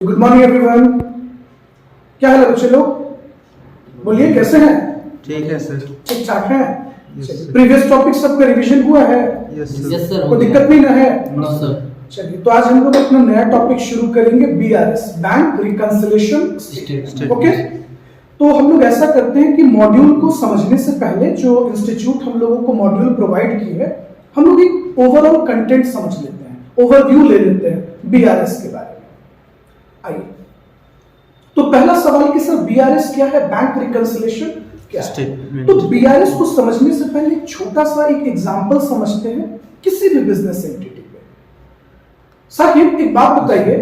Good morning everyone. क्या हाल है बच्चे लोग? बोलिए कैसे हैं? ठीक है सर। ठीक ठाक है। Yes, प्रीवियस टॉपिक सबका रिवीजन हुआ है? Yes yes sir. कोई दिक्कत नहीं ना है? No sir. चलिए, तो आज हम लोग अपना नया टॉपिक शुरू करेंगे, BRS, bank reconciliation statement. Okay, तो हम लोग ऐसा करते हैं कि मॉड्यूल को समझने से पहले जो इंस्टीट्यूट हम लोगों को मॉड्यूल प्रोवाइड की है, हम लोग एक ओवरऑल कंटेंट समझ लेते हैं, ओवरव्यू ले लेते हैं बीआरएस के बारे में। आइए, तो पहला सवाल कि सर बीआरएस क्या है, बैंक रिकंसिलिएशन क्या है? तो बीआरएस को समझने से पहले एक छोटा सा एक एग्जांपल समझते हैं किसी भी बिजनेस एंटिटी पे। साहिब एक बात बताइए,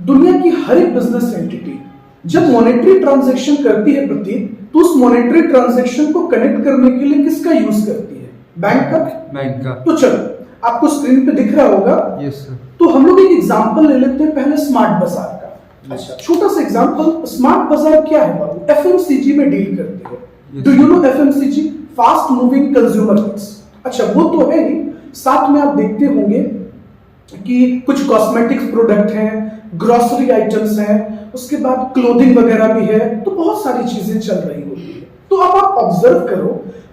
दुनिया की हर एक बिजनेस एंटिटी जब मॉनेटरी ट्रांजैक्शन करती है प्रतीक, तो उस मॉनेटरी ट्रांजैक्शन को कनेक्ट करने के लिए किसका यूज करती है? बैंक का। तो चलो, आपको स्क्रीन पे दिख रहा होगा। Yes sir. तो हम लोग एक एग्जांपल ले लेते हैं पहले स्मार्ट बाजार का। अच्छा, छोटा सा एग्जांपल, स्मार्ट बाजार क्या है बाबू? एफएमसीजी में डील करती है। Do you know FMCG? Fast moving consumer goods. अच्छा, वो तो है ही, साथ में आप देखते होंगे कि कुछ कॉस्मेटिक्स प्रोडक्ट हैं, ग्रोसरी आइटम्स हैं, उसके बाद क्लोथिंग वगैरह भी है, तो बहुत सारी चीजें चल रही होती है। तो अब आप ऑब्जर्व करो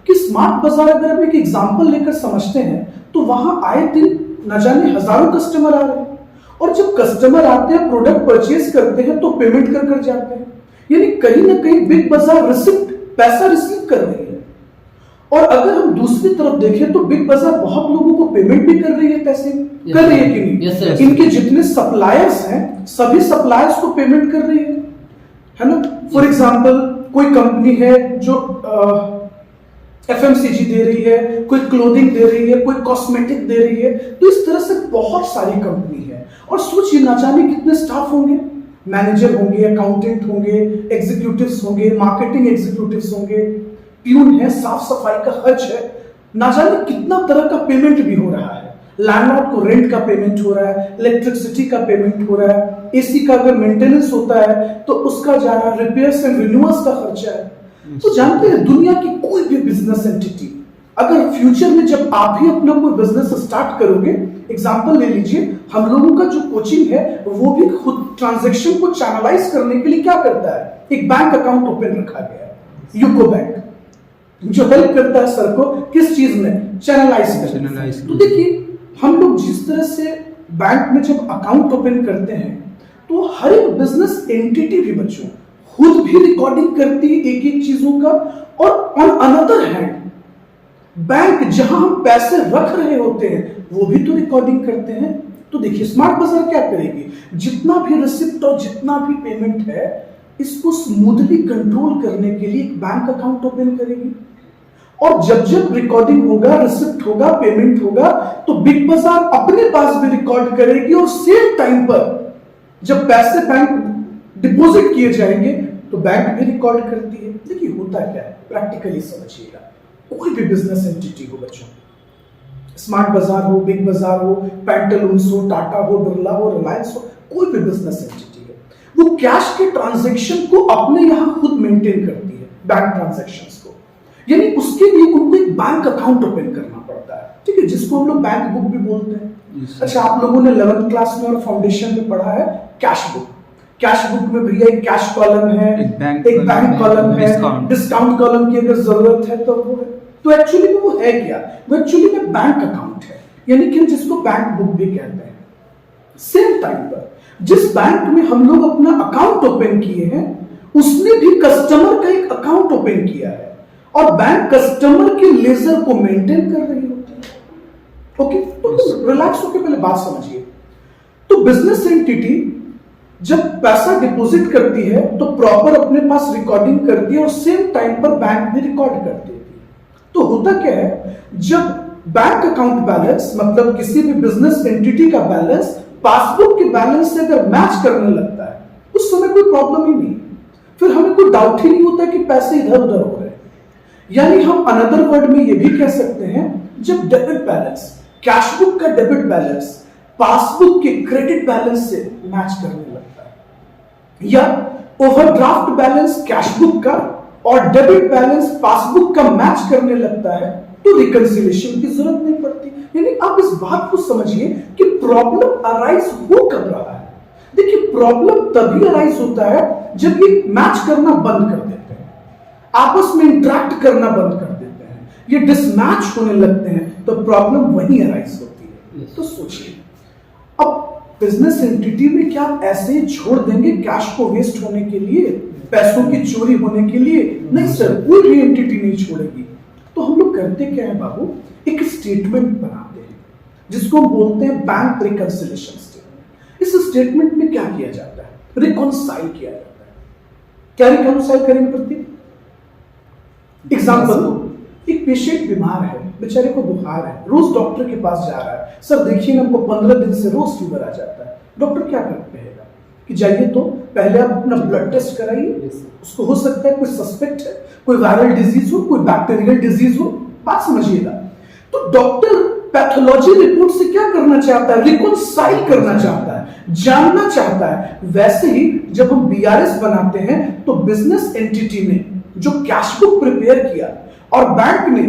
कि स्मार्ट बाजार अगर हम एक एग्जांपल लेकर समझते हैं, तो वहां आए दिन न जाने हजारों कस्टमर आ रहे हैं, और जब कस्टमर आते हैं, प्रोडक्ट परचेज करते हैं, तो पेमेंट कर जाते हैं। यानी कहीं ना कहीं बिग बाजार रिसिप्ट, पैसा रिसीव कर रही है। और अगर हम दूसरी तरफ देखें तो बिग बाजार बहुत लोगों को पेमेंट भी कर रही है, पैसे कर रही है कि नहीं? yes, इनके जितने सप्लायर्स हैं, सभी सप्लायर्स को पेमेंट कर रही है ना? फॉर एग्जांपल, कोई कंपनी है जो एफएमसीजी दे रही है, कोई क्लोथिंग दे रही है, कोई कॉस्मेटिक दे रही है, तो इस तरह से बहुत सारी कंपनी है। और सोचिए, ना जाने कितने स्टाफ होंगे, मैनेजर होंगे, अकाउंटेंट होंगे, एग्जीक्यूटिव्स होंगे, मार्केटिंग एग्जीक्यूटिव्स होंगे, प्यून है, साफ सफाई का खर्च है, ना जाने कितना तरह का पेमेंट भी हो रहा है। लैंडलॉर्ड को रेंट का पेमेंट हो रहा है, इलेक्ट्रिसिटी का पेमेंट हो रहा है, एसी का अगर मेंटेनेंस होता है तो उसका जा रहा है, रिपेयर्स एंड रिन्यूअल्स का खर्चा है। तो जानते हैं, दुनिया की कोई भी बिजनेस एंटिटी अगर फ्यूचर में जब आप भी अपना कोई बिजनेस स्टार्ट करोगे, एग्जांपल ले लीजिए, हम लोगों का जो कोचिंग है वो भी खुद ट्रांजैक्शन को चैनलाइज करने के लिए क्या करता है, एक बैंक अकाउंट ओपन रखा गया है, यूको बैंक, जो हेल्प करता है सर को किस चीज में, चैनलाइज करने। तो देखिए, हम लोग जिस तरह से बैंक में जब अकाउंट ओपन करते हैं, तो हर एक बिजनेस एंटिटी भी बच्चों खुद भी रिकॉर्डिंग करती है एक एक चीजों का। और ऑन अनदर हैंड, बैंक जहां हम पैसे रख रहे होते हैं, वो भी तो रिकॉर्डिंग करते हैं। तो देखिए, स्मार्ट बाजार क्या करेगी, जितना भी रिसिप्ट और जितना भी पेमेंट है, इसको स्मूथली कंट्रोल करने के लिए एक बैंक अकाउंट ओपन करेगी। और जब जब रिकॉर्डिंग होगा, रिसिप्ट होगा, पेमेंट होगा, तो बिग बाजार अपने पास भी रिकॉर्ड करेगी, और सेम टाइम पर जब पैसे बैंक डिपॉजिट किए जाएंगे तो बैंक भी रिकॉर्ड करती है। देखिए, होता क्या है, प्रैक्टिकली समझिएगा। कोई भी बिजनेस एंटिटी हो बच्चों, स्मार्ट बाजार हो, बिग बाजार हो, पैंटालून्स हो, टाटा हो, बिरला हो, रिलायंस हो, कोई भी बिजनेस एंटिटी है, वो कैश के ट्रांजैक्शन को अपने यहां खुद मेंटेन करती है, बैंक ट्रांजैक्शंस को। यानी उसके लिए उनको एक बैंक अकाउंट ओपन करना पड़ता है, ठीक है, जिसको हम लोग बैंक बुक भी बोलते हैं। अच्छा, आप लोगों ने 11th क्लास में और फाउंडेशन में पढ़ा है कैश बुक। कैश बुक में भैया एक कैश कॉलम है, एक बैंक कॉलम है, डिस्काउंट कॉलम की अगर जरूरत है तो वो है। तो एक्चुअली में वो है क्या, वो एक्चुअली में बैंक अकाउंट है, यानी कि जिसको बैंक बुक भी कहते हैं। सेम टाइम पर जिस बैंक में हम लोग अपना अकाउंट ओपन किए हैं, उसने भी कस्टमर का एक अकाउंट ओपन किया है, और बैंक कस्टमर के लेजर को मेंटेन कर रही होती है। ओके, तो रिलैक्स होकर पहले बात समझिए। तो बिजनेस एंटिटी जब पैसा डिपॉजिट करती है, तो प्रॉपर अपने पास रिकॉर्डिंग करती है, और सेम टाइम पर बैंक भी रिकॉर्ड कर देती है। तो होता क्या है, जब बैंक अकाउंट बैलेंस, मतलब किसी भी बिजनेस एंटिटी का बैलेंस पासबुक के बैलेंस से अगर मैच करने लगता है, उस समय कोई प्रॉब्लम ही नहीं, फिर हमें कोई डाउट ही नहीं होता कि पैसे इधर उधर हो रहे हैं। यानी हम अनदर वर्ड में यह भी कह सकते हैं, जब डेबिट बैलेंस, कैश बुक का डेबिट बैलेंस पासबुक के क्रेडिट बैलेंस से मैच करने लगता है, या ओवरड्राफ्ट बैलेंस कैश बुक का और डेबिट बैलेंस पासबुक का मैच करने लगता है, तो रिकंसिलिएशन की जरूरत नहीं पड़ती। यानी आप इस बात को समझिए कि प्रॉब्लम अराइज हो कब रहा है, देखिए प्रॉब्लम तभी अराइज होता है जब ये मैच करना बंद कर देते हैं, आपस में इंटरेक्ट करना बंद कर देते हैं, ये डिसमैच होने लगते हैं, तो प्रॉब्लम वहीं अराइज होती है। तो सोचिए, अब बिजनेस एंटिटी में क्या आप ऐसे ही छोड़ देंगे कैश को वेस्ट होने के लिए, पैसों की चोरी होने के लिए? नहीं सर, कोई भी एंटिटी नहीं छोड़ेगी। तो हम लोग करते क्या है बाबू, एक स्टेटमेंट बनाते हैं जिसको हम बोलते हैं बैंक रिकंसिलिएशन स्टेटमेंट। इस स्टेटमेंट में क्या किया जाता है? रिकॉन्साइल किया जाता है। क्या रिकॉन्साइल करेंगे प्रतीक? एग्जाम्पल, एक पेशेंट बीमार है, बेचारे को बुखार है, रोज डॉक्टर के पास जा रहा है, सर देखिए हमको 15 दिन से रोज फीवर आ जाता है। डॉक्टर क्या कहेगा कि जाइए तो पहले आप अपना ब्लड टेस्ट कराइए, उसको हो सकता है कोई सस्पेक्ट है, कोई वायरल डिजीज हो, कोई बैक्टीरियल डिजीज हो, बात समझिएगा। तो डॉक्टर पैथोलॉजी रिपोर्ट से क्या करना चाहता है? रिकॉन्साइल करना चाहता है, जानना चाहता है। वैसे ही जब हम बीआरएस बनाते हैं तो बिजनेस एंटिटी ने जो कैश बुक प्रिपेयर किया और बैंक ने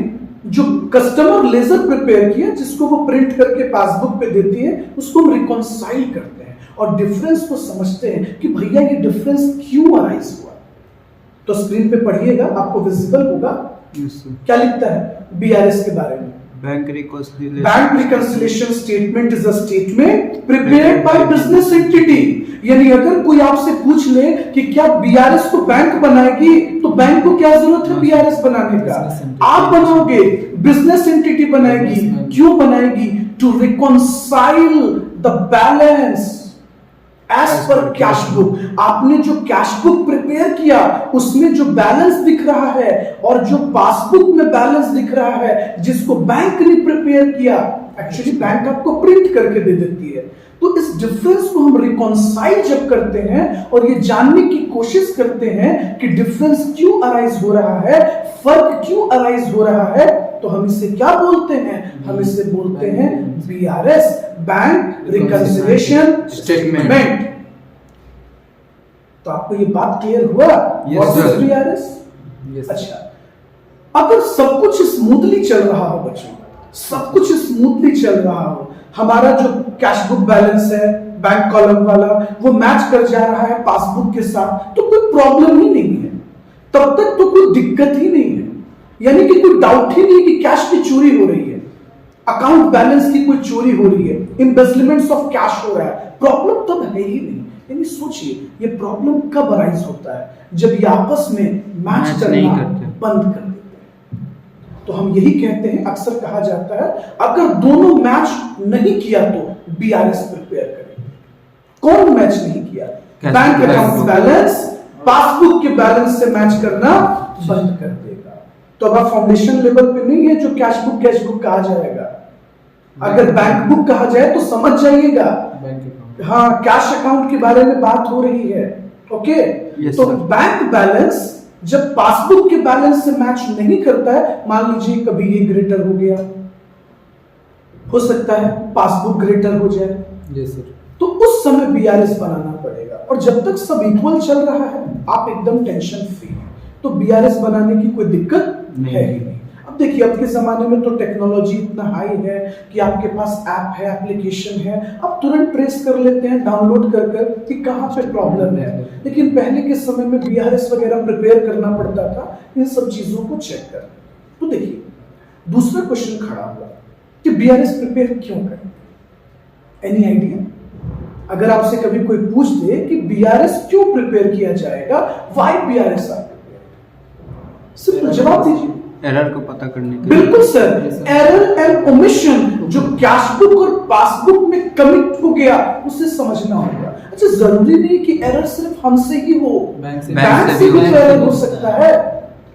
जो कस्टमर लेजर प्रिपेयर किया, जिसको वो प्रिंट करके पासबुक पे देती है, उसको हम रिकॉन्साइल करते हैं और डिफरेंस को समझते हैं कि भैया ये डिफरेंस क्यों अराइज हुआ। तो स्क्रीन पे पढ़िएगा, आपको विजिबल होगा क्या लिखता है बीआरएस के बारे में। Bank reconciliation statement is a statement prepared by business entity. यानी अगर कोई आपसे पूछ ले कि क्या बीआरएस को बैंक बनाएगी, तो बैंक को क्या जरूरत है बीआरएस बनाने का? आप बनाओगे, बिजनेस एंटिटी बनाएगी। क्यों बनाएगी? To reconcile the balance as per cash book. आपने जो कैश बुक प्रिपेयर किया उसमें जो बैलेंस दिख रहा है और जो पासबुक में बैलेंस दिख रहा है, जिसको बैंक ने प्रिपेयर किया, एक्चुअली बैंक आपको प्रिंट करके दे देती है। तो इस डिफरेंस को हम रिकॉन्साइल जब करते हैं और ये जानने की कोशिश करते हैं कि डिफरेंस क्यों अराइज हो रहा है, फर्क क्यों अराइज हो रहा है, तो हम इसे क्या बोलते हैं? हम इसे बोलते हैं बीआरएस, बैंक रिकंसिलिएशन स्टेटमेंट। तो आपको ये बात क्लियर हुआ? What is BRS? अच्छा, अगर सब कुछ स्मूथली चल रहा हो बच्चों, सब कुछ स्मूथली चल रहा हो, हमारा जो कैश बुक बैलेंस है बैंक कॉलम वाला वो मैच कर जा रहा है पासबुक के साथ, तो कोई प्रॉब्लम ही नहीं है, तब तक तो कोई दिक्कत ही नहीं है। यानी कि कोई डाउट ही नहीं कि कैश की चोरी हो रही है, अकाउंट बैलेंस की कोई चोरी हो रही है, इम्बेजलमेंट ऑफ कैश हो रहा है, प्रॉब्लम तब है ही नहीं। यानी सोचिए ये प्रॉब्लम कब अराइज होता है? जब ये आपस में मैच करना बंद कर देते हैं। तो हम यही कहते हैं, अक्सर कहा जाता है अगर दोनों मैच नहीं किया तो बीआरएस प्रिपेयर करें। कौन मैच नहीं किया? बैंक अकाउंट बैलेंस पासबुक के बैलेंस से मैच करना बंद कर देगा। तो अब फाउंडेशन लेवल पे नहीं है जो कैश बुक कहा जाएगा। अगर बैंक बुक कहा जाए तो समझ जाइएगा, हाँ कैश अकाउंट के बारे में बात हो रही है। ओके, तो बैंक बैलेंस जब पासबुक के बैलेंस से मैच नहीं करता है, मान लीजिए कभी ये ग्रेटर हो गया, हो सकता है पासबुक ग्रेटर हो जाए, तो उस समय बीआरएस बनाना पड़ेगा। और जब तक सब इक्वल चल रहा है आप एकदम टेंशन फ्री हैं, तो बीआरएस बनाने की कोई दिक्कत है ही नहीं। अब देखिए अब के जमाने में तो टेक्नोलॉजी इतना हाई है कि आपके पास ऐप है, एप्लीकेशन है, आप तुरंत ट्रेस कर लेते हैं डाउनलोड कर कर कि कहाँ पे प्रॉब्लम है। लेकिन पहले के समय में बीआरएस वगैरह प्रिपेयर करना पड़ता था इन सब चीजों को चेक कर। तो देखिए दूसरा क्वेश्चन खड़ा हुआ कि बीआरएस प्रिपेयर क्यों करें? Any idea? अगर आपसे कभी कोई पूछ दे कि बीआरएस क्यों प्रिपेयर किया जाएगा, why BRS are prepare, simple जवाब दीजिए। एरर को पता करने के लिए। बिल्कुल सर, एरर एंड ओमिशन जो कैश बुक और पासबुक में कमिट हो गया उसे समझना होगा। अच्छा, जरूरी नहीं कि एरर सिर्फ हमसे ही हो, बैंक से भी एरर हो सकता है,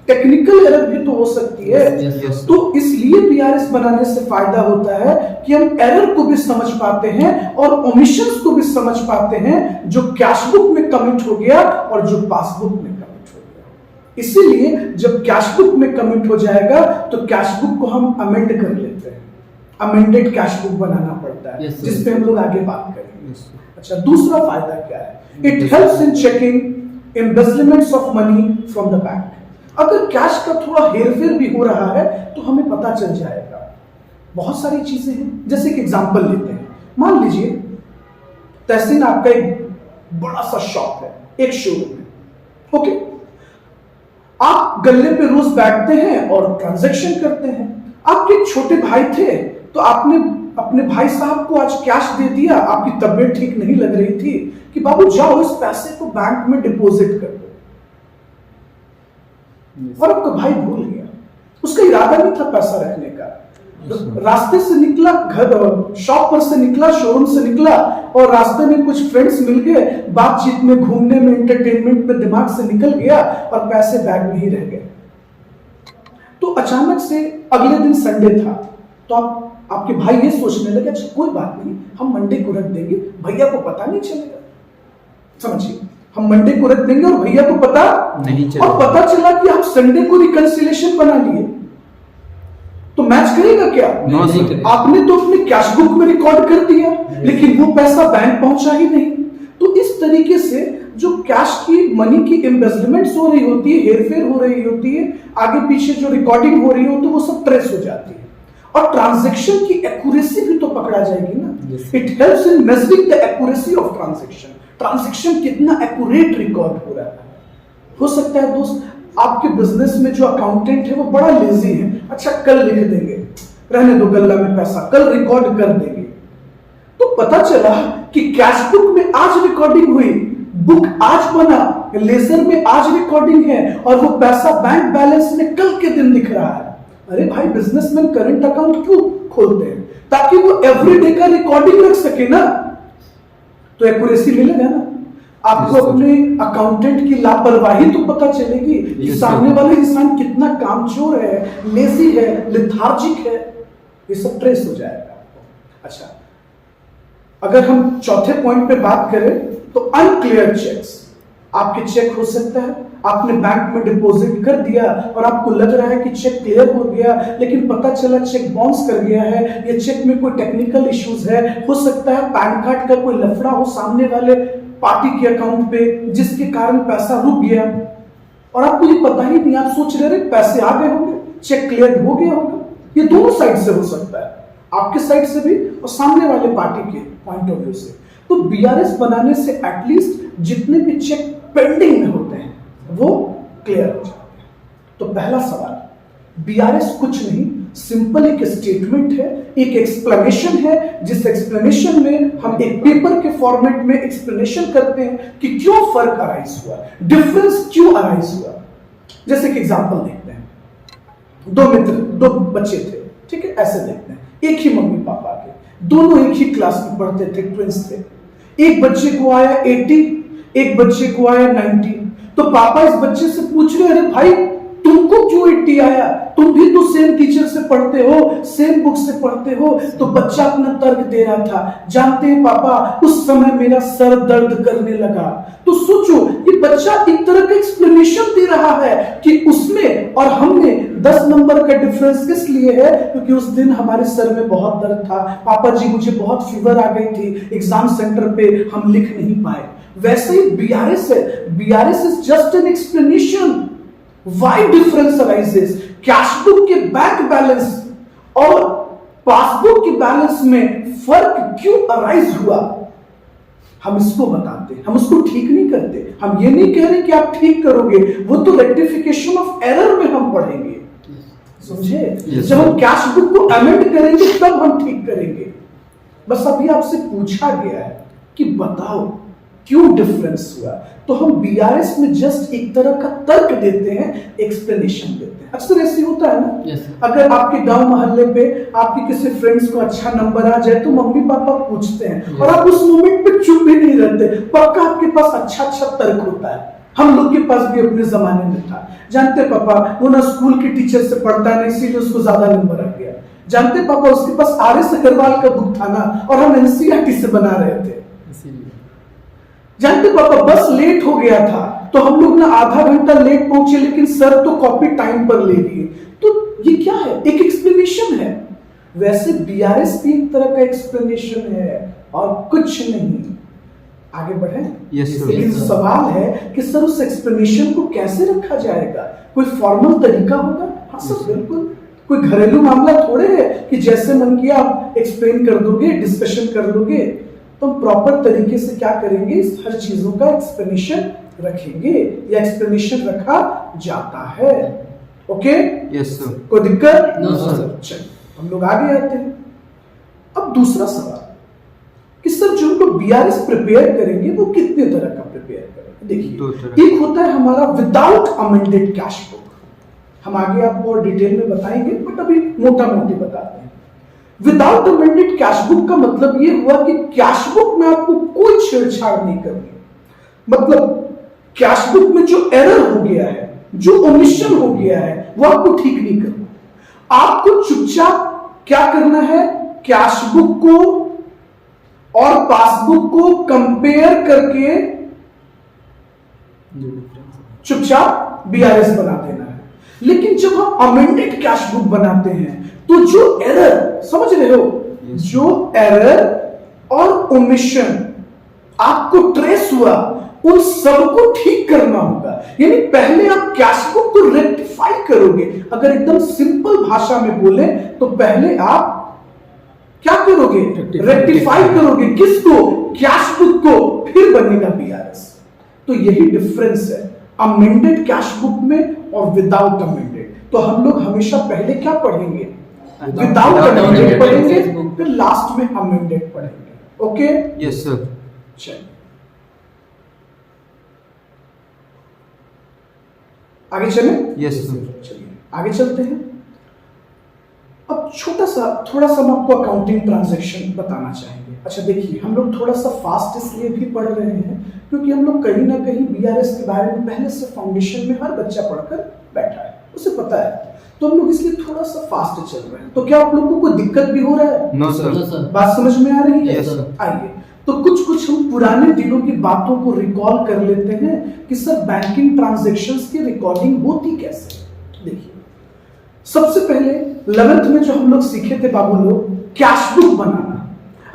टेक्निकल एरर भी तो हो सकती है। तो इसलिए बीआरएस बनाने से फायदा होता है कि हम एरर को भी समझ पाते हैं और ओमिशंस को भी समझ पाते हैं, जो कैश बुक में कमिट हो गया और जो पासबुक में कमिट हो गया। इसीलिए जब कैश बुक में कमिट हो जाएगा तो कैश बुक को हम अमेंड कर लेते हैं, अमेंडेड कैश बुक बनाना पड़ता है, जिस पे हम लोग आगे बात करेंगे। अच्छा, दूसरा फायदा क्या है? It helps in checking embezzlements of money from the bank. अगर कैश का थोड़ा हेरफेर भी हो रहा है तो हमें पता चल जाएगा। बहुत सारी चीजें हैं, जैसे कि एग्जांपल लेते हैं, मान लीजिए तहसीन आपका एक बड़ा सा शॉप है, एक शोरूम है, ओके। आप गल्ले पे रोज बैठते हैं और ट्रांजैक्शन करते हैं। आपके एक छोटे भाई थे, तो आपने अपने भाई साहब को आज कैश दे दिया, आपकी तबीयत ठीक नहीं लग रही थी कि बाबू जाओ इस पैसे को बैंक में डिपॉजिट कर दो, और आपका भाई भूल गया। उसका इरादा नहीं था पैसा रखने का, रास्ते से निकला, घर शॉप पर से निकला, शोरूम से निकला, और रास्ते में कुछ फ्रेंड्स मिल गए, बातचीत में, घूमने में, एंटरटेनमेंट में दिमाग से निकल गया और पैसे बैग में ही रह गए। तो अचानक से अगले दिन संडे था, तो आपके भाई ये सोचने लगे अच्छा कोई बात नहीं, हम मंडे को रख देंगे, भैया को पता नहीं चलेगा। समझिए, हम मंडे को रख देंगे और भैया को पता नहीं चलेगा। और पता चला कि आप संडे को रिकंसिलिएशन बना लिए, तो मैच करेगा क्या? नहीं। आपने तो अपने कैश बुक में रिकॉर्ड कर दिया, लेकिन वो पैसा बैंक पहुंचा ही नहीं। तो इस तरीके से जो कैश की, मनी की एम्बेजलमेंट्स हो रही होती है, हेरफेर हो रही होती है, आगे पीछे जो रिकॉर्डिंग हो रही हो, तो वो सब ट्रेस हो जाती है। और ट्रांजैक्शन की एक्यूरेसी भी तो पकड़ा जाएगी ना। It helps in measuring the accuracy of transaction. Transaction कितना एक्यूरेट रिकॉर्ड हो रहा है। हो सकता है दोस्त आपके बिजनेस में जो अकाउंटेंट है वो बड़ा लेजी है, अच्छा कल लिख देंगे, रहने दो गल्ला में पैसा, कल रिकॉर्ड कर देंगे। तो पता चला कि कैश बुक में आज रिकॉर्डिंग हुई, बुक आज बना, लेजर में आज रिकॉर्डिंग है, और वो पैसा बैंक बैलेंस में कल के दिन दिख रहा है। अरे भाई, बिजनेसमैन करंट अकाउंट क्यों खोलते हैं? ताकि वो एवरीडे का रिकॉर्डिंग रख सके ना, तो एक्यूरेसी मिलेगा ना। आपको अपने अकाउंटेंट की लापरवाही तो पता चलेगी कि सामने वाला इंसान कितना कामचोर है, लेजी है, लेथार्जिक है, ये सब ट्रेस हो जाएगा। अच्छा, अगर हम चौथे पॉइंट पे बात करें तो अनक्लियर चेक्स। आपके चेक हो सकता है आपने बैंक में डिपॉजिट कर दिया और आपको लग रहा है कि चेक क्लियर हो गया, लेकिन पता चला चेक बाउंस कर गया है, या चेक में कोई टेक्निकल इश्यूज है, हो सकता है पैन कार्ड का कोई लफड़ा हो सामने वाले पार्टी के अकाउंट पे, जिसके कारण पैसा रुक गया और आपको ये पता ही नहीं। आप सोच रहे पैसे आ गए होंगे, चेक क्लियर हो गया होगा। ये दोनों साइड से हो सकता है, आपके साइड से भी और सामने वाले पार्टी के पॉइंट ऑफ व्यू से। तो बीआरएस बनाने से एटलीस्ट जितने भी चेक पेंडिंग में होते हैं वो क्लियर हो जाते हैं। तो पहला सवाल, बीआरएस कुछ नहीं, सिंपल एक स्टेटमेंट है, एक एक्सप्लेनेशन है, जिस एक्सप्लेनेशन में हम एक पेपर के फॉर्मेट में एक्सप्लेनेशन करते हैं कि क्यों फर्क अराइज हुआ, डिफरेंस क्यों अराइज हुआ। जैसे कि एग्जांपल देखते हैं, दो बच्चे थे, ठीक है, ऐसे देखते हैं, एक ही मम्मी पापा के, दोनों एक ही क्लास में पढ़ते थे, ट्विंस थे। एक बच्चे को आया 80, एक बच्चे को आया 90। तो पापा इस बच्चे से पूछ रहे, अरे भाई तुमको क्यों 80 आया, तुम भी तो सेम टीचर से पढ़ते हो, सेम बुक से पढ़ते हो। तो बच्चा अपना तर्क दे रहा था, जानते हैं पापा उस समय मेरा सर दर्द करने लगा। तो सोचो, ये बच्चा एक तरह का एक्सप्लेनेशन दे रहा है कि उसमें और हमने 10 नंबर का डिफरेंस किस लिए है, क्योंकि उस दिन हमारे सर में बहुत दर्द था, पापा जी मुझे बहुत फीवर आ गई थी, एग्जाम सेंटर पे हम लिख नहीं पाए। वैसे ही बीआरएस है, BRS is just an explanation why difference arises. Cash book के बैंक बैलेंस और पासबुक के बैलेंस में फर्क क्यों अराइज हुआ, हम इसको बताते हैं, हम उसको ठीक नहीं करते। हम ये नहीं कह रहे कि आप ठीक करोगे, वो तो रेक्टिफिकेशन ऑफ एरर में हम पढ़ेंगे, समझे। जब हम कैश बुक को अमेंड करेंगे तब हम ठीक करेंगे। बस अभी आपसे पूछा गया है कि बताओ क्यों डिफरेंस हुआ, तो हम बीआरएस में जस्ट एक तरह का तर्क देते हैं, एक्सप्लेनेशन देते हैं। अक्सर ऐसे होता है ना, अगर आपके गांव मोहल्ले पे आपके किसी फ्रेंड्स को अच्छा नंबर आ जाए तो मम्मी पापा पूछते हैं, और आप उस मोमेंट पे चुप भी नहीं रहते, पक्का आपके पास अच्छा तर्क होता है। हम लोग के पास भी अपने जमाने में था, जानते पापा वो ना स्कूल के टीचर से पढ़ता नहीं, इसीलिए उसको ज्यादा नंबर आ गया। जानते पापा उसके पास आर.एस. अग्रवाल का बुक था ना, और हम एनसीईआरटी से बना रहे थे। जानते पापा बस लेट हो गया था, तो हम लोग ना आधा घंटा लेट पहुंचे, लेकिन सर तो कॉपी टाइम पर ले लिए। तो ये क्या है, एक एक्सप्लेनेशन है। वैसे बीआरएस भी एक तरह का एक्सप्लेनेशन है और कुछ नहीं। आगे बढ़े। लेकिन सवाल है कि सर उस एक्सप्लेनेशन को कैसे रखा जाएगा, कोई फॉर्मल तरीका होगा? हाँ सर बिल्कुल, कोई घरेलू मामला थोड़े है कि जैसे मन किया आप एक्सप्लेन कर दोगे, डिस्कशन कर दोगे। तो हम प्रॉपर तरीके से क्या करेंगे, इस हर चीजों का एक्सप्लेनेशन रखेंगे या एक्सप्लेनेशन रखा जाता है। Okay, yes sir. कोई दिक्कत? No sir. चलिए हम लोग आगे आते हैं। अब दूसरा सवाल कि सर जो हम लोग बीआरएस प्रिपेयर करेंगे वो कितने तरह का प्रिपेयर करेंगे? दो देखिए, तरह। एक होता है हमारा विदाउट अमेंडेड कैश बुक, हम आगे आपको और डिटेल में बताएंगे बट अभी मोटा मोटी बताते हैं। विदाउट अमेंडेड कैश बुक का मतलब ये हुआ कि कैश बुक में आपको कोई छेड़छाड़ नहीं करनी, मतलब कैश बुक में जो एरर हो गया है, जो ओमिशन हो गया है, वो आपको ठीक नहीं करना। आपको चुपचाप क्या करना है, कैश बुक को और पासबुक को कंपेयर करके चुपचाप बीआरएस बना देना है। लेकिन जब हम अमेंडेड कैश बुक बनाते हैं तो जो एरर, समझ रहे हो, जो एरर और ओमिशन आपको ट्रेस हुआ उन सबको ठीक करना होगा। यानी पहले आप कैश बुक को रेक्टिफाई करोगे। अगर एकदम सिंपल भाषा में बोले तो पहले आप क्या करोगे, रेक्टिफाई करोगे। किसको? कैश बुक को, फिर बनेगा बीआरएस। तो यही डिफरेंस है अमेंडेड कैश बुक में और विदाउट अमेंडेड। तो हम लोग हमेशा पहले क्या पढ़ेंगे, विदाउट अमेंडेड पढ़ेंगे, फिर लास्ट में अमेंडेड पढ़ेंगे। Okay, yes sir. चलिए आगे चलें। Yes sir. चलिए आगे चलते हैं। अब छोटा सा थोड़ा सा हम आपको अकाउंटिंग ट्रांजैक्शन बताना चाहेंगे। अच्छा देखिए, हम लोग थोड़ा सा फास्ट इसलिए भी पढ़ रहे हैं क्योंकि हम लोग कहीं ना कहीं बीआरएस के बारे में पहले से फाउंडेशन में हर बच्चा पढ़कर बैठा है, उसे पता है, तो हम लोग इसलिए थोड़ा सा फास्ट चल रहे हैं। तो क्या आप लोगों को कोई दिक्कत भी हो रहा है? No sir. बात समझ में आ रही है? Yes, sir. आइए, तो कुछ कुछ हम पुराने दिनों की बातों को रिकॉल कर लेते हैं कि सर बैंकिंग ट्रांजैक्शंस की रिकॉर्डिंग होती कैसे। देखिए, सबसे पहले 11th में जो हम लोग सीखे थे बाबू लोग, कैश बुक बनाना।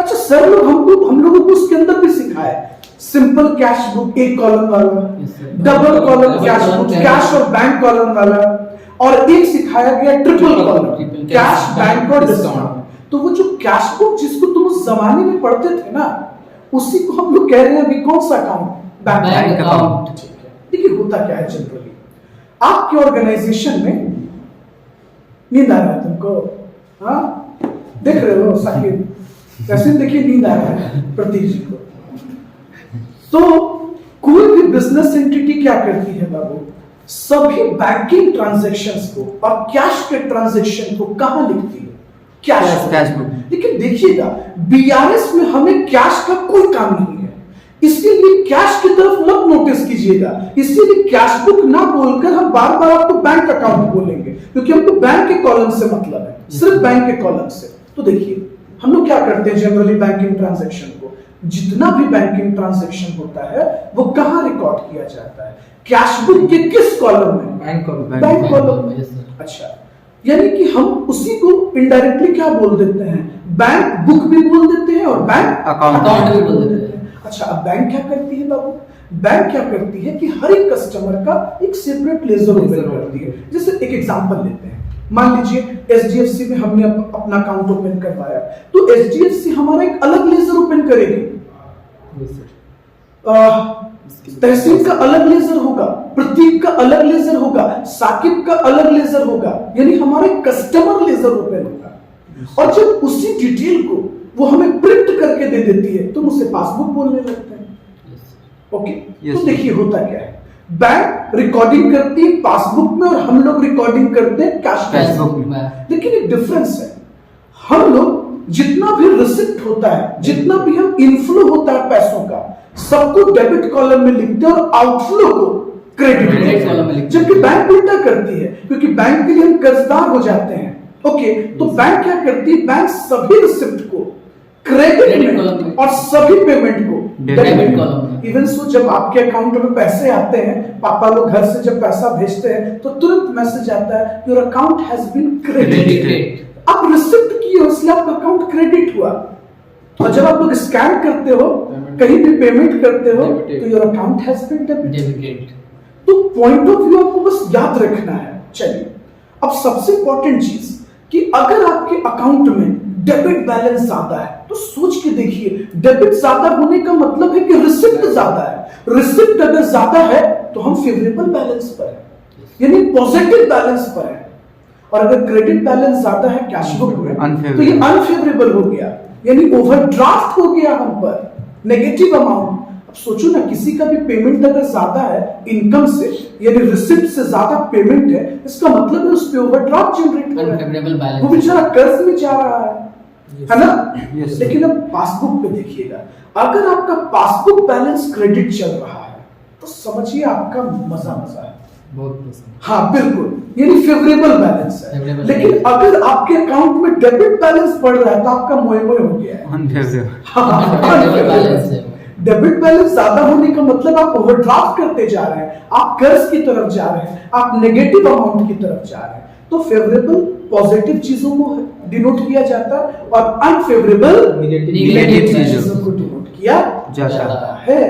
अच्छा सर लोग हम लोगों को उसके अंदर भी सिखाया सिंपल कैश बुक, एक कॉलम वाला, double column cash book, cash और बैंक कॉलम वाला, और एक सिखाया गया ट्रिपल कॉलम, कैश, बैंक और डिस्काउंट। तो वो जो कैश बुक जिसको तुम उस जमाने में पढ़ते थे ना, उसी को हम लोग कह रहे हैं अभी कौन सा अकाउंट, बैंक अकाउंट। ठीक है, देखिए होता क्या है जनरली, आपके ऑर्गेनाइजेशन में नींद आ रहा है तुमको, हाँ देख रहे हो साकिब, कैसे देखिए नींद आ रहा है प्रतीक जी को। तो कोई भी बिजनेस एंटिटी क्या करती है बाबू, सभी बैंकिंग ट्रांजैक्शंस को और कैश के ट्रांजैक्शन को कहां लिखती है, कैश बुक। लेकिन देखिएगा बीआरएस में हमें कैश का कोई काम नहीं है, इसलिए कैश की तरफ मत नोटिस कीजिएगा। इसीलिए कैश बुक ना बोलकर हम बार बार आपको बैंक अकाउंट बोलेंगे, क्योंकि हमको बैंक के कॉलम से मतलब है, सिर्फ बैंक के कॉलम से। तो देखिए हम लोग क्या करते हैं जनरली, बैंकिंग ट्रांजैक्शन को, जितना भी बैंकिंग ट्रांजैक्शन होता है वो कहां रिकॉर्ड किया जाता है, कैश बुक के किस कॉलम में, बैंक कॉलम में। अच्छा, यानी कि हम उसी को इनडायरेक्टली क्या बोल देते हैं, बैंक बुक भी बोल देते हैं और बैंक अकाउंट भी बोल देते हैं। अच्छा, अब बैंक क्या करती है बाबू, बैंक क्या करती है कि हर एक कस्टमर का एक सेपरेट लेजर ओपन करती है। जैसे एक एग्जांपल लेते हैं, मान लीजिए एचडीएफसी में हमने अपना अकाउंट ओपन करवाया, तो एचडीएफसी हमारा एक अलग लेजर ओपन करेगी, तहसील का अलग लेजर होगा, प्रतीक का अलग लेजर होगा, साकिब का अलग लेजर होगा, यानी हमारे कस्टमर लेजर ओपन होगा। और जब उसी डिटेल को वो हमें प्रिंट करके दे देती है तो उसे पासबुक बोलने लगते हैं। ओके, तो देखिए होता क्या है, बैंक रिकॉर्डिंग करती है पासबुक में और हम लोग रिकॉर्डिंग करते हैं कैश बुक में। लेकिन एक डिफरेंस है, हम लोग जितना भी रिसिप्ट होता है, जितना भी हम इनफ्लो होता है पैसों का, सबको डेबिट कॉलम में लिखते हैं और आउटफ्लो को क्रेडिट कॉलम में लिखते हैं। जबकि बैंक उल्टा करती है, क्योंकि बैंक के लिए हम कर्जदार हो जाते हैं। ओके, तो बैंक क्या करती है, बैंक सभी रिसिप्ट को क्रेडिट में और सभी पेमेंट को डेबिट कॉलम में। इवन सो जब आपके अकाउंट में पैसे आते हैं, पापा लोग घर से जब पैसा भेजते हैं तो तुरंत मैसेज आता है your account has been credited. आप रिसिप्ट किए हो इसलिए आपका अकाउंट क्रेडिट हुआ। और जब आप लोग स्कैन करते हो, कहीं भी पेमेंट करते हो, तो your account has been debited. तो पॉइंट ऑफ व्यू आपको बस याद रखना है। चलिए, अब सबसे इंपॉर्टेंट चीज कि अगर आपके अकाउंट में डेबिट बैलेंस ज्यादा है तो सोच के देखिए, डेबिट ज्यादा होने का मतलब है कि रिसिप्ट ज्यादा है। रिसिप्ट अगर ज्यादा है तो हम फेवरेबल बैलेंस पर है, यानी पॉजिटिव बैलेंस पर है। और अगर क्रेडिट बैलेंस ज्यादा है कैश बुक में तो ये अनफेवरेबल हो गया, यानी ओवरड्राफ्ट हो गया हम पर, नेगेटिव अमाउंट। अब सोचो ना, किसी का भी पेमेंट अगर ज्यादा है इनकम से, यानी रिसिप्ट से ज्यादा पेमेंट है, इसका मतलब है उस पे ओवरड्राफ्ट जनरेट हो रहा है, वो बेचारा कर्ज में जा रहा है ना। लेकिन अब पासबुक पे देखिएगा, अगर आपका पासबुक बैलेंस क्रेडिट चल रहा है तो समझिए आपका मजा है, बहुत पसंद। हाँ बिल्कुल, यानी फेवरेबल बैलेंस है। लेकिन अगर आपके अकाउंट में डेबिट बैलेंस बढ़ रहा है तो आपका मोए मोए हो गया है, बैलेंस है। डेबिट बैलेंस ज्यादा होने का मतलब आप ओवरड्राफ्ट करते जा रहे हैं, आप कर्ज की तरफ जा रहे हैं, आप नेगेटिव अमाउंट की तरफ जा रहे हैं। तो फेवरेबल पॉजिटिव चीजों को डिनोट किया जाता है और अनफेवरेबल नेगेटिव चीजों को डिनोट किया जाता है।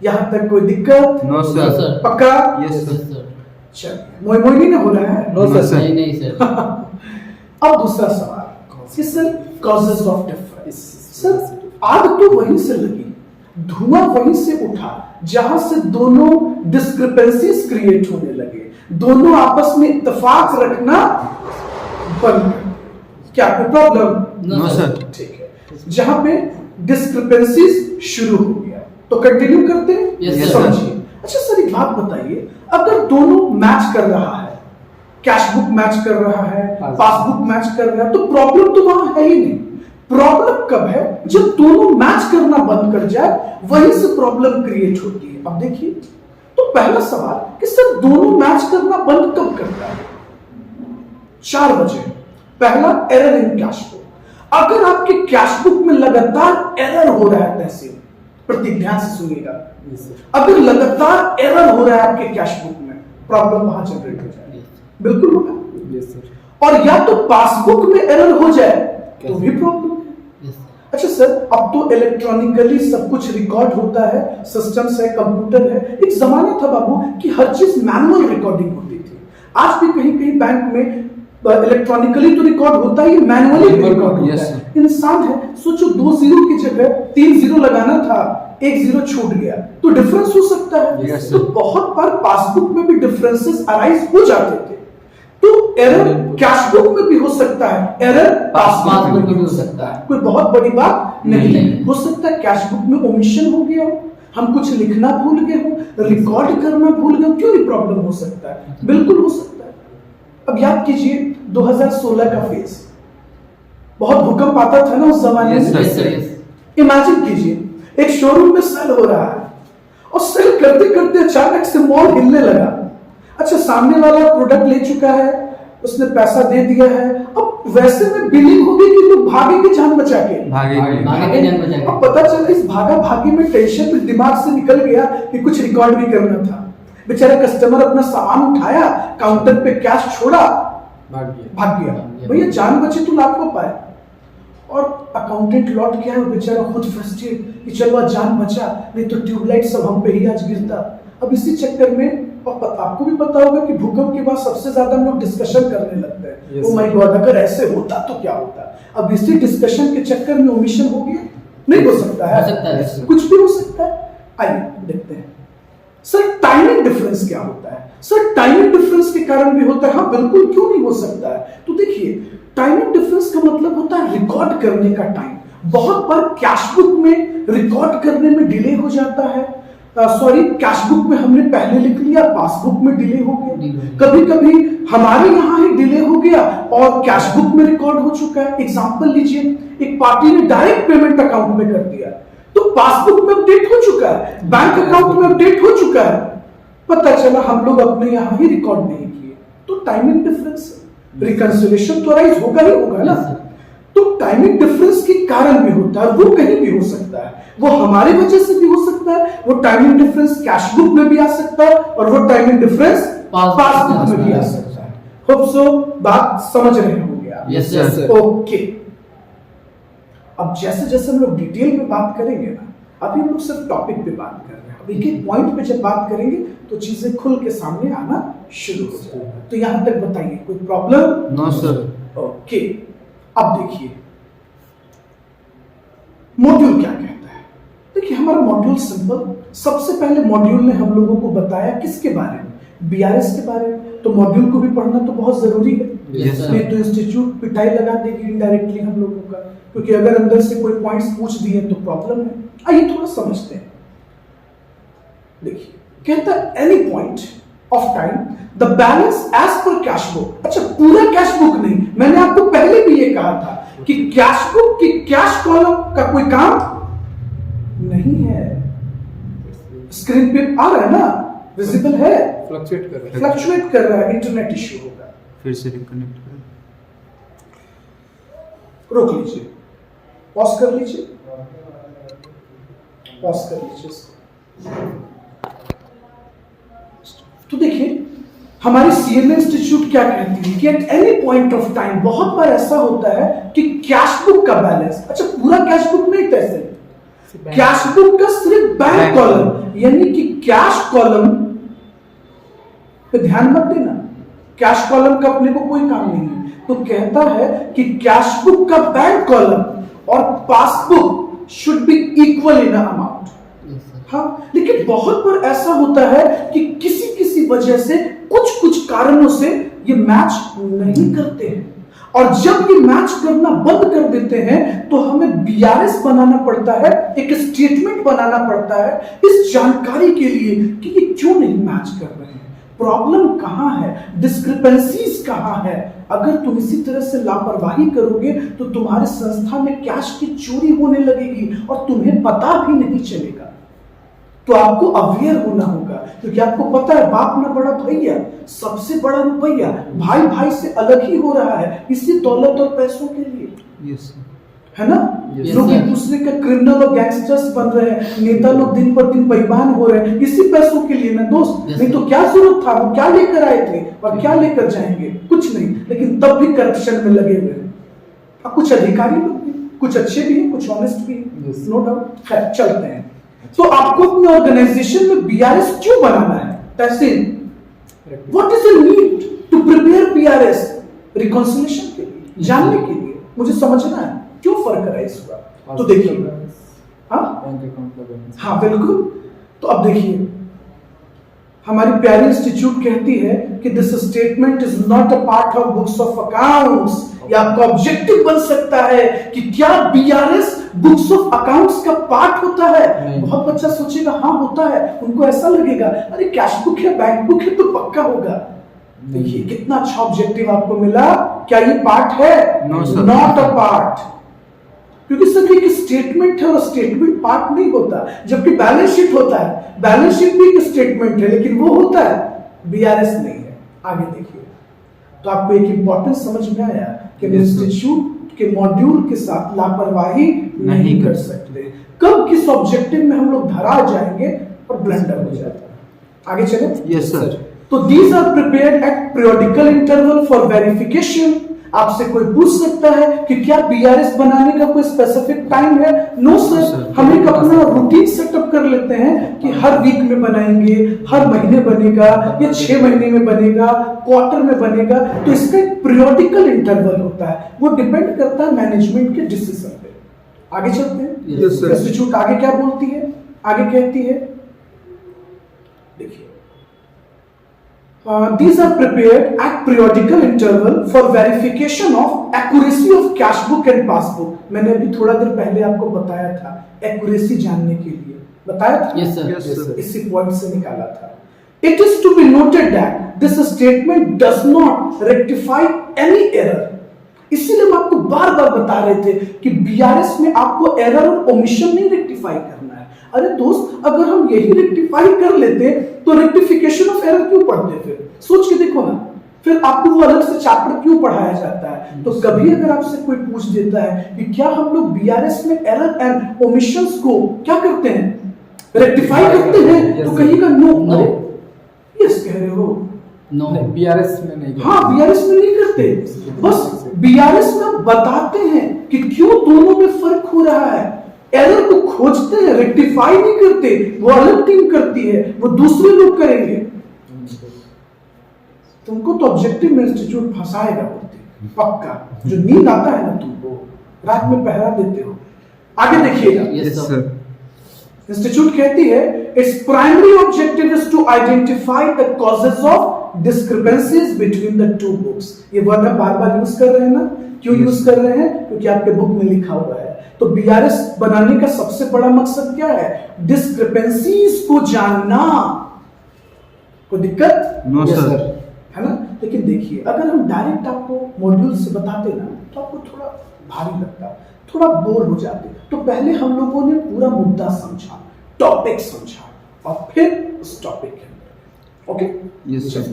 यहाँ तक कोई दिक्कत? No sir. पक्का? Yes sir. चलिए, मोई मोई नहीं ना हो रहा है? No sir. नहीं सर। अब दूसरा सवाल कि sir causes of difference. Sir आग तो वहीं से लगी, धुआं वहीं से उठा जहां से दोनों डिस्क्रिपेंसीज क्रिएट होने लगे, दोनों आपस में इत्तेफाक रखना बंद कर। क्या कोई प्रॉब्लम? No sir. ठीक है, जहां पे डिस्क्रिपेंसीज शुरू हो गया तो कंटिन्यू करते हैं। Yes, sir. समझिए। अच्छा सर एक बात बताइए, अगर दोनों मैच कर रहा है, कैश बुक मैच कर रहा है, पासबुक मैच कर रहा है, तो प्रॉब्लम तो वहां है ही नहीं। प्रॉब्लम कब है? जब दोनों मैच करना बंद कर जाए, वहीं से प्रॉब्लम क्रिएट होती है। अब देखिए, तो पहला सवाल कि सर दोनों मैच करना बंद कब करता है? 4 वजह। पहला, एरर इन कैश बुक। अगर आपके कैश बुक में लगातार एरर हो रहा है, तहसील प्रतीक ध्यान से सुनिएगा, अगर लगातार एरर हो रहा है आपके कैश बुक में, प्रॉब्लम वहां जनरेट हो जाएगी, बिल्कुल होगा। और या तो पासबुक में एरर हो जाए तो भी प्रॉब्लम है। अच्छा सर, अब तो इलेक्ट्रॉनिकली सब कुछ रिकॉर्ड होता है, सिस्टम्स है, कंप्यूटर है। एक जमाना था बाबू कि हर चीज मैनुअल रिकॉर्डिंग होती थी। आज भी कहीं कहीं बैंक में इलेक्ट्रॉनिकली तो रिकॉर्ड होता ही, मैनुअली रिकॉर्ड होता है। इंसान है, सोचो 2 जीरो की जगह 3 जीरो लगाना था, 1 जीरो छूट गया तो डिफरेंस हो सकता है। तो बहुत बार पासबुक में भी डिफरेंसेस अराइज हो जाते थे। तो एरर कैश बुक में भी हो सकता है, एरर पासबुक में भी हो सकता है। कोई बहुत बड़ी बात नहीं। हो सकता है कैश बुक में ओमिशन हो गया हो, हम कुछ लिखना भूल गए हो, रिकॉर्ड करना भूल गए हो, क्यों नहीं प्रॉब्लम हो सकता है? बिल्कुल हो सकता है। अब याद कीजिए 2016 का फेज, बहुत भूकंप आता था ना उस जमाने में। इमेजिन कीजिए एक शोरूम में सेल हो रहा है और सेल करते करते अचानक से मॉल हिलने लगा। अच्छा, सामने वाला प्रोडक्ट ले चुका है, उसने पैसा दे दिया है, अब वैसे में बिलिंग हो गई कि लोग भागेंगे जान बचा के, अब पता चला इस भागा भागी में टेंशन में दिमाग से निकल गया कि कुछ रिकॉर्ड भी करना था। बेचारा कस्टमर अपना सामान उठाया, काउंटर पे कैश छोड़ा, भाग गया। भैया जान बचे तो लाखों पाए। और अकाउंटेंट लौट के आया, बेचारा खुद फ्रस्ट्रेट कि चलो आज जान बचा, नहीं तो ट्यूबलाइट सब हम पे ही आज गिरता। अब इसी चक्कर में, और आपको भी पता होगा कि भूकंप के बाद सबसे ज्यादा हम लोग डिस्कशन करने लगते हैं, ओ माय गॉड अगर ऐसे होता तो क्या होता। अब इसी डिस्कशन के चक्कर में ओमिशन हो गया। नहीं हो सकता है, कुछ भी हो सकता है। आइए देखते हैं सर टाइमिंग डिफरेंस क्या होता है। सर टाइमिंग डिफरेंस के कारण भी होता है। हाँ बिल्कुल, क्यों नहीं हो सकता है? तो देखिए, टाइमिंग डिफरेंस का मतलब होता है रिकॉर्ड करने का टाइम। बहुत बार कैश बुक में रिकॉर्ड करने में डिले हो जाता है। सॉरी, कैश बुक में हमने पहले लिख लिया, पासबुक में डिले हो गया। कभी कभी हमारे यहाँ ही डिले हो गया और कैश बुक में रिकॉर्ड हो चुका है। एग्जांपल लीजिए, एक पार्टी ने डायरेक्ट पेमेंट अकाउंट में कर दिया तो पासबुक में अपडेट हो चुका है, बैंक अकाउंट में अपडेट हो चुका है, पता चला हम लोग अपने यहाँ ही रिकॉर्ड नहीं किए। तो टाइमिंग डिफरेंस, रिकंसिलिएशन तो राइज होगा ही होगा ना। तो टाइमिंग डिफरेंस के कारण भी होता है, वो कहीं भी हो सकता है, वो हमारी वजह से भी हो सकता है, वो टाइमिंग डिफरेंस कैश बुक में भी आ सकता है और वो टाइमिंग डिफरेंस पासबुक में भी आ सकता है। होप सो बात समझ रहे होंगे आप? Yes sir. ओके, अब जैसे जैसे हम लोग डिटेल में बात करेंगे ना, अभी हम लोग सिर्फ टॉपिक पे बात कर रहे हैं। अब एक एक पॉइंट पे जब बात करेंगे तो चीजें खुल के सामने आना शुरू हो जाएगा। तो यहां तक बताइए, कोई प्रॉब्लम? No sir. ओके, अब देखिए मॉड्यूल क्या कहता है? देखिए हमारा मॉड्यूल सिंपल, सबसे पहले मॉड्यूल ने हम लोगों को बताया किसके बारे में, बीआरएस के बारे में। तो मॉड्यूल को भी पढ़ना तो बहुत जरूरी है, नहीं तो इंस्टीट्यूट पिटाई लगा देगी इनडायरेक्टली हम लोगों का, क्योंकि अगर अंदर से कोई पॉइंट्स पूछ दिए तो प्रॉब्लम है। आइए थोड़ा समझते हैं। देखिए कहता है any point of time the balance as per cash book. अच्छा पूरा कैश बुक नहीं, मैंने आपको पहले भी ये कहा था कि कैश बुक की कैश कॉलम का कोई काम नहीं है। स्क्रीन पे आ रहा है ना, विजिबल है, फ्लक्चुएट कर रहा है, इंटरनेट इश्यू होगा। फिर से रिकनेक्ट करें, रोक लीजिए, पॉज कर लीजिए, पॉज कर लीजिए इसको। तो देखिए हमारी सीएमए इंस्टीट्यूट क्या कहती है कि at any point of time, बहुत बार ऐसा होता है कि कैश बुक का बैलेंस, अच्छा पूरा कैश बुक नहीं कैसे, कैश बुक का सिर्फ बैंक कॉलम, यानी कि कैश कॉलम पे ध्यान मत देना, कैश कॉलम का अपने को कोई काम नहीं है। तो कहता है कि कैश बुक का बैंक कॉलम और passbook should be equal in amount. हाँ, लेकिन बहुत बार ऐसा होता है कि किसी किसी वजह से कुछ कारणों से ये मैच नहीं करते हैं, और जब ये मैच करना बंद कर देते हैं तो हमें बीआरएस बनाना पड़ता है, एक स्टेटमेंट बनाना पड़ता है इस जानकारी के लिए कि ये क्यों नहीं मैच कर रहे हैं, प्रॉब्लम कहां है, डिस्क्रिपेंसीज कहां है। अगर तुम इसी तरह से लापरवाही करोगे तो तुम्हारे संस्था में कैश की चोरी होने लगेगी और तुम्हें पता भी नहीं चलेगा। तो आपको अवेयर होना होगा, क्योंकि आपको पता है बाप ना बड़ा भैया, सबसे बड़ा रुपया भाई भाई से अलग ही हो रहा है इसी दौलत और पैसों के लिए। है ना, लोग एक दूसरे का क्रिमिनल और गैंगस्टर्स बन रहे हैं, नेता लोग दिन पर दिन बेईमान हो रहे हैं इसी पैसों के लिए ना दोस्त। नहीं तो क्या जरूरत था, वो क्या लेकर आए थे और क्या लेकर जाएंगे, कुछ नहीं, लेकिन तब भी करप्शन में लगे हुए हैं। अब कुछ अधिकारी लोग भी, कुछ अच्छे भी हैं, कुछ ऑनेस्ट भी हैं, नो डाउट। खैर चलते हैं। तो आपको अपनी ऑर्गेनाइजेशन में बीआरएस क्यों बनाना है? Tahseen, what is the need to prepare BRS? Reconciliation के लिए, जानने के लिए, मुझे समझना है क्यों फर्क है इसका। तो देखिए, हाँ बिल्कुल। तो अब देखिए हमारी प्यारी इंस्टीट्यूट कहती है कि this statement is not a part of books of accounts. या आपका ऑब्जेक्टिव बन सकता है कि क्या बीआरएस बुक्स ऑफ अकाउंट्स का पार्ट होता है? बहुत बच्चा सोचेगा हाँ होता है, उनको ऐसा लगेगा अरे कैश बुक है, बैंक बुक है तो पक्का होगा। देखिए कितना अच्छा ऑब्जेक्टिव आपको मिला। क्या ये पार्ट है? नॉट अ पार्ट, क्योंकि सर एक स्टेटमेंट है और स्टेटमेंट पार्ट नहीं होता, जबकि बैलेंस शीट होता है, बैलेंस शीट भी एक स्टेटमेंट है लेकिन वो होता है, बीआरएस नहीं है। आगे देखिए, तो आपको एक इंपॉर्टेंट समझ में आया कि इंस्टीट्यूट के मॉड्यूल के साथ लापरवाही नहीं कर सकते। कब किस ऑब्जेक्टिव में हम लोग धरा जाएंगे और ब्लंडर हो जाएगा। आगे चले। Yes sir. तो these are prepared at periodical interval for verification. आपसे कोई पूछ सकता है कि क्या बीआरएस बनाने का कोई स्पेसिफिक टाइम है? नो सर, हम एक अपना रूटीन सेटअप कर लेते हैं कि हर वीक में बनाएंगे, हर महीने बनेगा या 6 महीने में बनेगा, क्वार्टर में बनेगा। तो इसका एक पीरियोडिकल इंटरवल होता है, वो डिपेंड करता है मैनेजमेंट के डिसीजन पे। आगे चलते हैं। इंस्टीट्यूट आगे क्या बोलती है? आगे कहती है, देखिए, these are prepared at periodical interval for verification of accuracy of cash book and passbook. मैंने अभी थोड़ा देर पहले आपको बताया था, एक्यूरेसी जानने के लिए बताया था। Yes, sir. इसी पॉइंट से निकाला था। It is to be noted that this statement does not rectify any error. इसीलिए हम आपको बार बार बता रहे थे कि बीआरएस में आपको एरर और ओमिशन नहीं रेक्टिफाई करना है। अरे दोस्त, अगर हम यही रेक्टिफाई कर लेते तो रेक्टिफिकेशन ऑफ एरर क्यों पढ़ते? फिर सोच के देखो ना, फिर आपको वो अलग से चैप्टर क्यों पढ़ाया जाता है? तो कभी अगर आपसे कोई पूछ देता है कि क्या हम लोग बीआरएस में एरर एंड ओमिशंस को क्या करते हैं, रेक्टिफाई करते हैं, तो कहिएगा नो। अरे यस कह रहे हो, नो बीआरएस में नहीं। हाँ, बीआरएस में नहीं करते, बस बीआरएस में हम बताते हैं कि क्यों दोनों में फर्क हो रहा है। एरर को खोजते हैं, रेक्टिफाई नहीं करते, वो अलग टीम करती है, वो दूसरे लोग करेंगे। तुमको तो ऑब्जेक्टिव में इंस्टीट्यूट फंसाएगा पक्का। जो नींद आता है ना तुमको, रात में पहरा देते हो। आगे देखिएगा, Yes, Yes, sir. sir. Institute कहती है its primary objective is to identify the causes of discrepancies between the two books. ये वर्ड हम बार बार यूज कर रहे हैं ना, क्यों Yes. यूज कर रहे हैं? क्योंकि आपके बुक में लिखा हुआ है। तो बीआरएस बनाने का सबसे बड़ा मकसद क्या है? डिस्क्रिपेंसीज को जानना। कोई दिक्कत? No, Yes, sir. sir. है ना? लेकिन देखिए, अगर हम डायरेक्ट आपको मॉड्यूल से बताते ना तो आपको थोड़ा भारी लगता, थोड़ा बोर हो जाते। तो पहले हम लोगों ने पूरा मुद्दा समझा, टॉपिक समझा और फिर उस टॉपिक के अंदर, ओके? Yes, sir.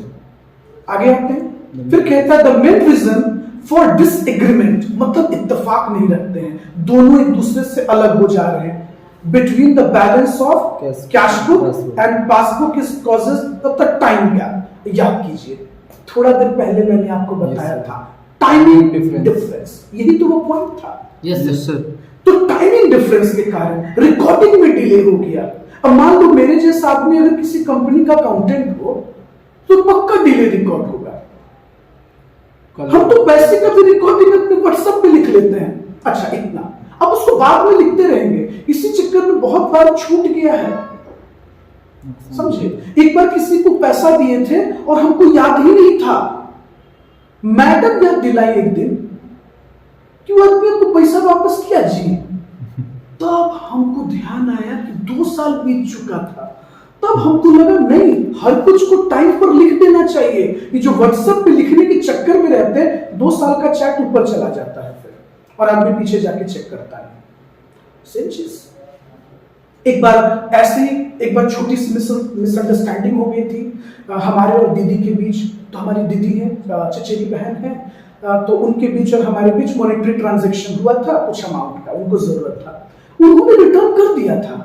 आगे आते हैं। फिर कहता है the main reason for disagreement, मतलब इत्तेफाक नहीं रखते हैं, दोनों एक दूसरे से अलग हो जा रहे हैं। Between the balance of cash book and passbook is causes of the time gap. याद कीजिए, थोड़ा देर पहले मैंने आपको बताया था टाइमिंग डिफरेंस, यही तो वो पॉइंट था। Yes, Yes, sir. sir. तो टाइमिंग डिफरेंस के कारण रिकॉर्डिंग में डिले हो गया। अब मान लो मेरे जैसा आदमी अगर किसी कंपनी का अकाउंटेंट हो तो पक्का डिले रिकॉर्ड होगा। हम तो पैसे का भी रिकॉर्डिंग अपने व्हाट्सएप पे लिख लेते हैं, अच्छा इतना, अब उसको बाद में लिखते रहेंगे। इसी चक्कर में बहुत बार छूट गया है, समझे? एक बार किसी को पैसा दिए थे और हमको याद ही नहीं था, मैडम याद दिलाई एक दिन कि वो आदमी आपको पैसा वापस किया जी। तब हमको ध्यान आया कि 2 साल बीत चुका था। तब हमको लगा नहीं, हर कुछ को टाइम पर लिख देना चाहिए। ये जो व्हाट्सएप पे लिखने के चक्कर में रहते हैं, 2 साल का चैट ऊपर चला जाता है फिर, और आदमी पीछे जाके चेक करता है। सेम चीज एक बार ऐसे ही, एक बार छोटी सी मिसअंडरस्टैंडिंग हो गई थी हमारे और दीदी के बीच। तो हमारी दीदी है, चचेरी बहन है, तो उनके बीच और हमारे बीच मॉनेटरी ट्रांजैक्शन हुआ था, कुछ अमाउंट का उनको जरूरत था। उन्होंने रिटर्न कर दिया था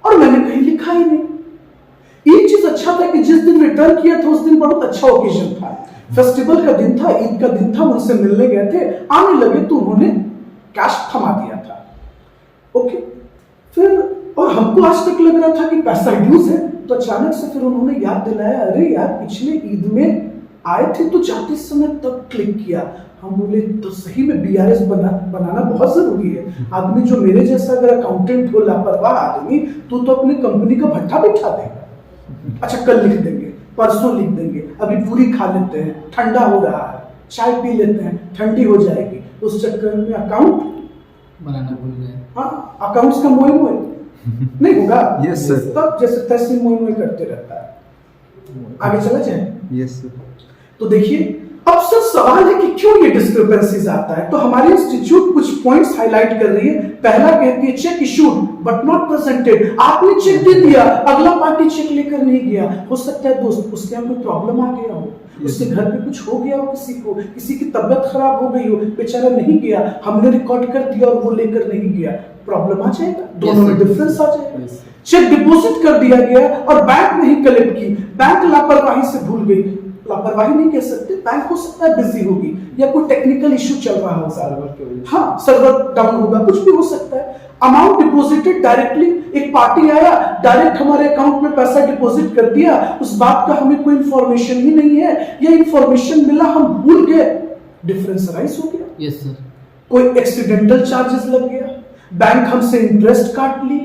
और मैंने कहीं लिखा ही नहीं। एक चीज अच्छा था कि जिस दिन रिटर्न किया था उस दिन बहुत अच्छा ओकेजन था, फेस्टिवल का दिन था, ईद का दिन था, उनसे मिलने गए थे, आने लगे तो उन्होंने कैश थमा दिया था, ओके। फिर और हमको आज तक लग रहा था कि पैसा ड्यूज है, तो अचानक से फिर उन्होंने याद दिलाया, अरे यार पिछले ईद में आए थे तो जाते समय तब क्लिक किया। हम बोले तो सही में बीआरएस बनाना बहुत जरूरी है। आदमी जो मेरे जैसा अगर अकाउंटेंट हो, लापरवाह आदमी, तो अपनी कंपनी का भट्ठा बिठा देगा। अच्छा कल लिख देंगे, परसों लिख देंगे, अभी पूरी खा लेते हैं, ठंडा हो रहा है, चाय पी लेते हैं, ठंडी हो जाएगी, उस चक्कर में अकाउंट बनाना भूल गए। हाँ, अकाउंट्स का मोए मोए नहीं होगा। Yes, sir. तब जैसे तैसे मोए मोए करते रहता है। आगे चला जाए। Yes, sir. तो देखिए, अब सर सवाल है कि क्यों ये डिस्क्रिपेंसीज आता है। तो हमारी इंस्टीट्यूट कुछ पॉइंट्स हाईलाइट कर रही है। पहला कहती है check issued but not presented. आपने चेक दे दिया, अगला पार्टी चेक लेकर नहीं गया। हो सकता है दोस्त उसके यहाँ कोई प्रॉब्लम आ गया हो, उसके घर पे कुछ हो गया हो, किसी की तबीयत खराब हो गई हो, बेचारा नहीं गया, हमने रिकॉर्ड कर दिया और वो लेकर नहीं गया, प्रॉब्लम आ जाएगा, दोनों में डिफरेंस आ जाएगा। चेक डिपॉजिट कर दिया गया और बैंक नहीं कलेक्ट की, बैंक लापरवाही से भूल गई, लापरवाही नहीं कह सकते, बैंक हो सकता है बिजी होगी या कोई टेक्निकल इशू चल रहा होगा, हाँ सर्वर डाउन होगा, कुछ भी हो सकता है। अमाउंट डिपॉजिटेड डायरेक्टली, एक पार्टी आया डायरेक्ट हमारे अकाउंट में पैसा डिपॉजिट कर दिया, उस बात का हमें कोई इंफॉर्मेशन ही नहीं है, या इंफॉर्मेशन मिला हम भूल गए, डिफरेंस राइज हो गया। Yes sir. कोई कोई एक्सीडेंटल चार्जेस लग गया, बैंक हमसे इंटरेस्ट काट ली,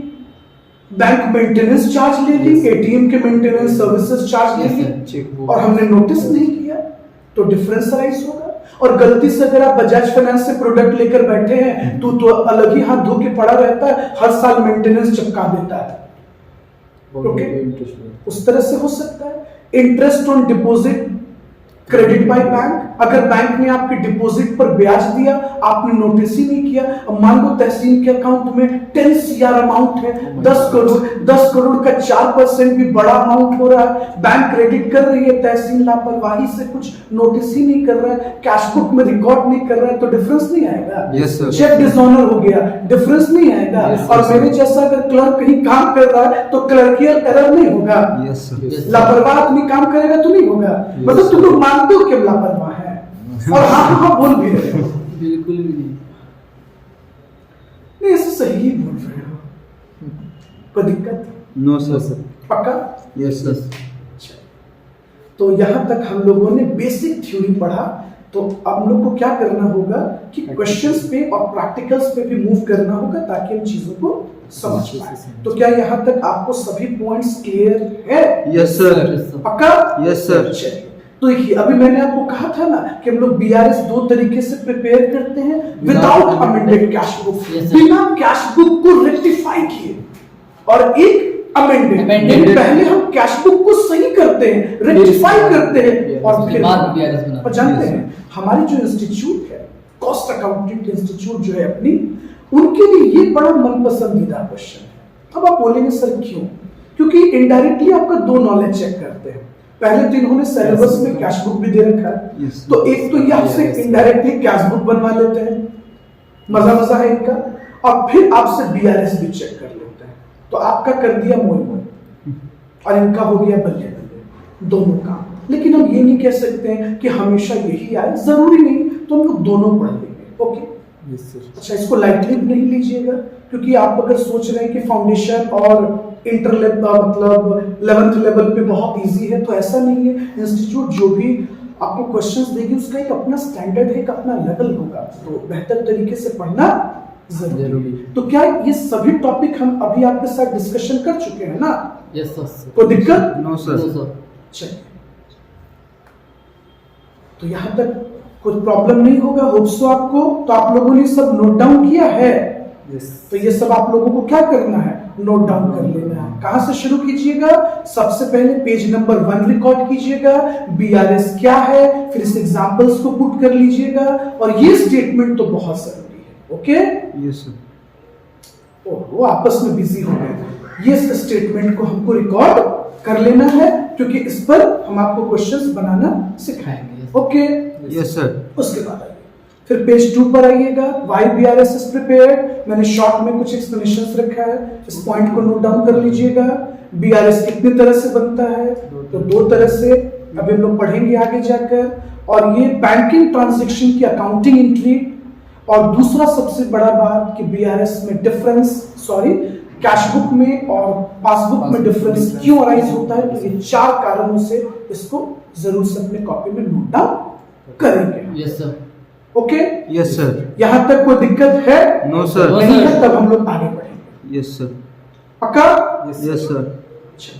बैंक मेंटेनेंस चार्ज ले ली, एटीएम के मेंटेनेंस सर्विसेज चार्ज ले ली और हमने नोटिस नहीं किया, तो डिफरेंस राइज होगा। और गलती से अगर आप बजाज फाइनेंस से प्रोडक्ट लेकर बैठे हैं तो अलग ही हाथ धो के पड़ा रहता है, हर साल मेंटेनेंस चिपका देता है, ओके, उस तरह से हो सकता है। Interest on deposit credit by bank, अगर बैंक ने आपके डिपॉजिट पर ब्याज दिया, आपने नोटिस ही नहीं किया। अब मान लो तहसील के अकाउंट में 10 CR अमाउंट है, 10 करोड़ का 4% भी बड़ा अमाउंट हो रहा है, बैंक क्रेडिट कर रही है, तहसील लापरवाही से कुछ नोटिस ही नहीं कर रहा है, कैश बुक में रिकॉर्ड नहीं कर रहा है, तो डिफरेंस नहीं आएगा। Yes, sir. चेक डिसऑनर हो गया, डिफरेंस नहीं आएगा। Yes, और sir. मेरे जैसा अगर क्लर्क कहीं काम कर रहा है तो क्लर्कियल एरर नहीं होगा, Yes, sir. Yes, sir. लापरवाह आदमी काम करेगा तो नहीं होगा। मतलब तुम लोग मानते हो कि लापरवाह है और हाँ बोल भी रहे हो, बिल्कुल भी नहीं। नहीं ऐसे सही ही बोल रहे हो, कोई दिक्कत? No, sir. पक्का? Yes, sir. अच्छा। तो यहां तक हम लोगों ने बेसिक थ्योरी पढ़ा तो अब हम लोग को क्या करना होगा कि क्वेश्चंस पे और प्रैक्टिकल्स पे भी मूव करना होगा ताकि हम चीजों को समझ पाए। तो क्या यहाँ तक आपको सभी पॉइंट्स क्लियर है? Yes sir. पक्का? Yes sir. चलिए, तो देखिए अभी मैंने आपको कहा था ना कि हम लोग बीआरएस दो तरीके से प्रिपेयर करते हैं, without amended cash book, Yes, sir. बिना कैश बुक को रेक्टिफाई किए, और एक अमेंडेड। पहले हम कैश बुक को सही करते हैं, रेक्टिफाई करते हैं और उसके फिर बाद BRS बनाते हैं। और जानते हैं हमारी जो इंस्टीट्यूट है, कॉस्ट अकाउंटिंग इंस्टीट्यूट जो है अपनी, उनके लिए ये बड़ा मनपसंदीदा क्वेश्चन है। अब आप बोलेंगे सर क्यों? क्योंकि इनडायरेक्टली आपका दो नॉलेज चेक करते हैं। पहले तो इन्होंने सिलेबस में कैश बुक भी दे रखा है, Yes. तो एक तो ये आपसे इनडायरेक्टली कैश बुक बनवा लेते हैं, मजा है इनका, और फिर आपसे बीआरएस भी चेक कर लेते हैं। तो आपका कर दिया मोई और इनका हो गया बल्ले बल्ले, दोनों काम। लेकिन हम ये नहीं कह सकते हैं कि हमेशा यही आए, जरूरी नहीं, तो हम लोग दोनों पढ़ लेंगे। ओके, अच्छा, इसको लाइटली नहीं लीजिएगा, क्योंकि आप अगर सोच रहे हैं कि फाउंडेशन और इंटर मतलब 11th लेवल पे बहुत इजी है, तो ऐसा नहीं है। इंस्टीट्यूट जो भी आपको क्वेश्चंस देगी उसका एक अपना स्टैंडर्ड है, एक अपना लेवल होगा, तो बेहतर तरीके से पढ़ना जरूरी है। तो क्या ये सभी टॉपिक हम अभी आपके साथ डिस्कशन कर चुके हैं ना? Yes sir. कोई दिक्कत? No sir. चलिए, तो यहां तक कुछ प्रॉब्लम नहीं होगा, होप्स तो आपको। तो आप लोगों ने सब नोट डाउन किया है? तो ये सब आप लोगों को क्या करना है? नोट डाउन कर लेना है। कहां से शुरू कीजिएगा? सबसे पहले पेज नंबर 1 रिकॉर्ड कीजिएगा, बीआरएस क्या है, फिर इस एग्जांपल्स को पुट कर लीजिएगा, और ये स्टेटमेंट तो बहुत जरूरी है। Okay, yes sir. वो आपस में बिजी हो गए। ये स्टेटमेंट को हमको रिकॉर्ड कर लेना है, क्योंकि इस पर हम आपको क्वेश्चंस बनाना सिखाएंगे। Okay, yes sir. उसके बाद आइए फिर पेज 2 पर आइएगा, व्हाई बीआरएस इज प्रिपेयर्ड। मैंने शॉर्ट में कुछ एक्सप्लेनेशंस रखा है, इस पॉइंट को नोट डाउन कर लीजिएगा। बीआरएस कितनी तरह से बनता है? तो 2 तरह से, अभी हम लोग पढ़ेंगे आगे जाकर। और ये बैंकिंग ट्रांजैक्शन की अकाउंटिंग एंट्री, और दूसरा सबसे बड़ा बात कि बीआरएस में डिफरेंस, कैश बुक में और पासबुक में डिफरेंस क्यों अराइज होता है। तो ये 4 कारणों से इसको जरूर से अपने कॉपी में नोट डाउन करेंगे। Yes sir. Okay, yes sir. यहां तक कोई दिक्कत है? No sir. नहीं है, तब हम लोग आगे बढ़ेंगे। Yes sir. पक्का? Yes sir. अच्छा,